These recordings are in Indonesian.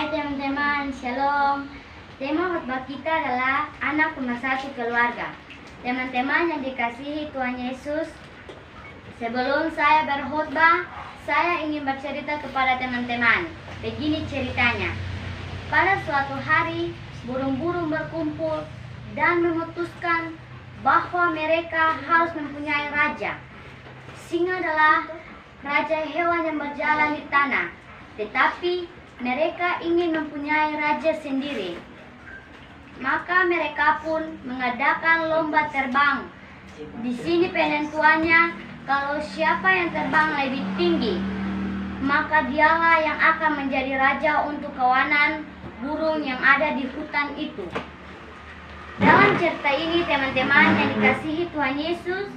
Hai teman-teman, Shalom. Tema khotbah kita adalah anak pemersatu keluarga. Teman-teman yang dikasihi Tuhan Yesus, sebelum saya berkhotbah, saya ingin bercerita kepada teman-teman. Begini ceritanya. Pada suatu hari, burung-burung berkumpul dan memutuskan bahwa mereka harus mempunyai raja. Singa adalah raja hewan yang berjalan di tanah, tetapi mereka ingin mempunyai raja sendiri. Maka mereka pun mengadakan lomba terbang. Di sini penentuannya, kalau siapa yang terbang lebih tinggi, maka dialah yang akan menjadi raja untuk kawanan burung yang ada di hutan itu. Dalam cerita ini, teman-teman yang dikasihi Tuhan Yesus,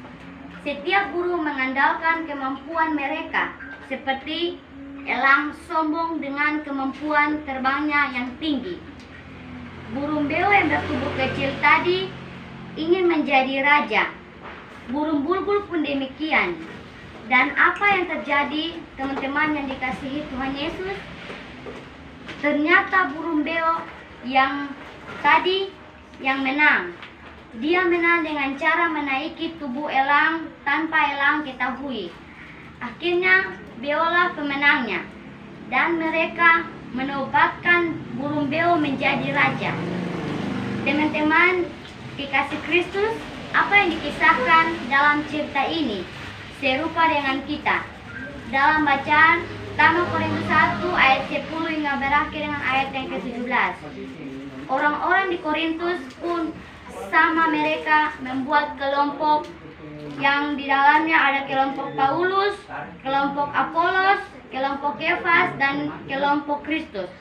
setiap burung mengandalkan kemampuan mereka, seperti elang sombong dengan kemampuan terbangnya yang tinggi. Burung beo yang bertubuh kecil tadi ingin menjadi raja. Burung bulbul pun demikian. Dan apa yang terjadi, teman-teman yang dikasihi Tuhan Yesus? Ternyata burung beo yang tadi yang menang. Dia menang dengan cara menaiki tubuh elang tanpa elang ketahui. Akhirnya beolah pemenangnya, dan mereka menobatkan burung beo menjadi raja. Teman-teman kekasih Kristus, apa yang dikisahkan dalam cerita ini serupa dengan kita. Dalam bacaan 1 Korintus 1 ayat 10 hingga berakhir dengan ayat yang ke-17. Orang-orang di Korintus pun sama, mereka membuat kelompok yang di dalamnya ada kelompok Paulus, kelompok Apolos, kelompok Kefas, dan kelompok Kristus.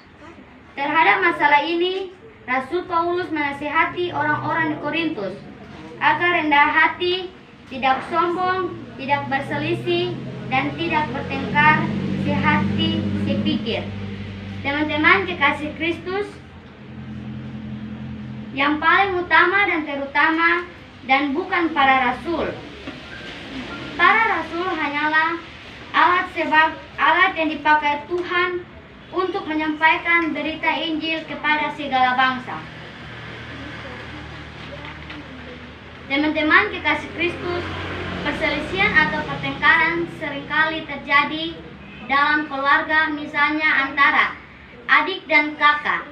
Terhadap masalah ini, Rasul Paulus menasihati orang-orang di Korintus agar rendah hati, tidak sombong, tidak berselisih, dan tidak bertengkar, sehati, sepikir. Teman-teman kekasih Kristus, yang paling utama dan terutama dan bukan para rasul. Para rasul hanyalah alat yang dipakai Tuhan untuk menyampaikan berita Injil kepada segala bangsa. Teman-teman kekasih Kristus, perselisihan atau pertengkaran seringkali terjadi dalam keluarga, misalnya antara adik dan kakak.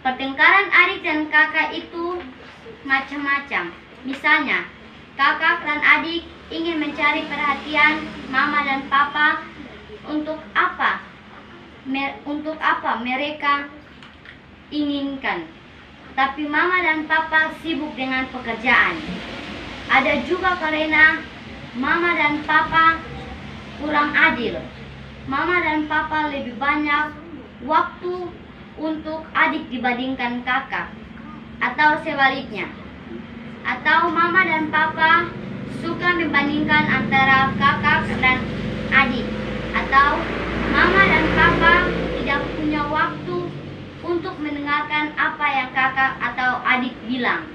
Pertengkaran adik dan kakak itu macam-macam. Misalnya, kakak dan adik ingin mencari perhatian mama dan papa. Untuk apa mereka inginkan, tapi mama dan papa sibuk dengan pekerjaan. Ada juga karena mama dan papa kurang adil. Mama dan papa lebih banyak waktu untuk adik dibandingkan kakak, atau sebaliknya. Atau mama dan papa suka membandingkan antara kakak dan adik, atau mama dan papa tidak punya waktu untuk mendengarkan apa yang kakak atau adik bilang.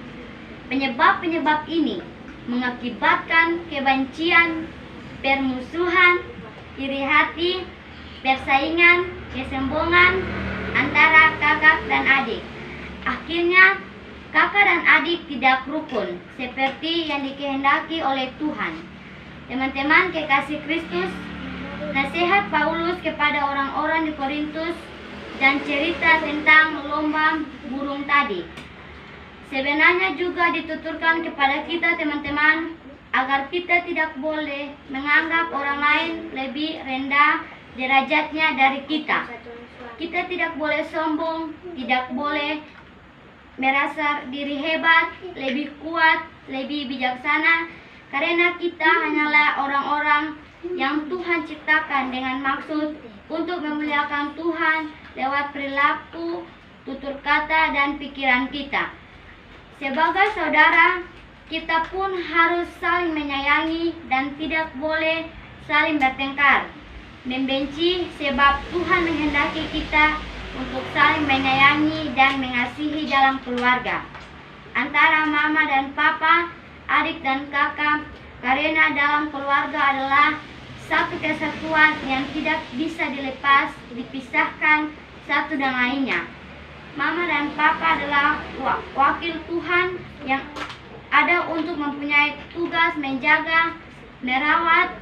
Penyebab-penyebab ini mengakibatkan kebencian, permusuhan, iri hati, persaingan, kesombongan antara kakak dan adik. Akhirnya kakak dan adik tidak rukun seperti yang dikehendaki oleh Tuhan. Teman-teman kekasih Kristus, nasihat Paulus kepada orang-orang di Korintus dan cerita tentang lomba burung tadi sebenarnya juga dituturkan kepada kita, teman-teman, agar kita tidak boleh menganggap orang lain lebih rendah derajatnya dari kita. Kita tidak boleh sombong, tidak boleh merasa diri hebat, lebih kuat, lebih bijaksana, karena kita hanyalah orang-orang yang Tuhan ciptakan dengan maksud untuk memuliakan Tuhan lewat perilaku, tutur kata, dan pikiran kita. Sebagai saudara, kita pun harus saling menyayangi dan tidak boleh saling bertengkar, membenci, sebab Tuhan menghendaki kita untuk saling menyayangi dan mengasihi dalam keluarga, antara mama dan papa, adik dan kakak, karena dalam keluarga adalah satu kesatuan yang tidak bisa dilepas, dipisahkan, satu dan lainnya. Mama dan papa adalah wakil Tuhan yang ada untuk mempunyai tugas menjaga, merawat,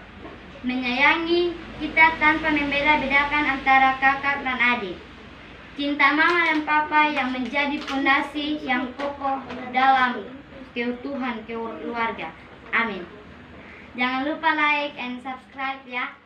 menyayangi kita tanpa membeda-bedakan antara kakak dan adik. Cinta mama dan papa yang menjadi fondasi yang kokoh dalam keutuhan keluarga. Amin. Jangan lupa like and subscribe ya.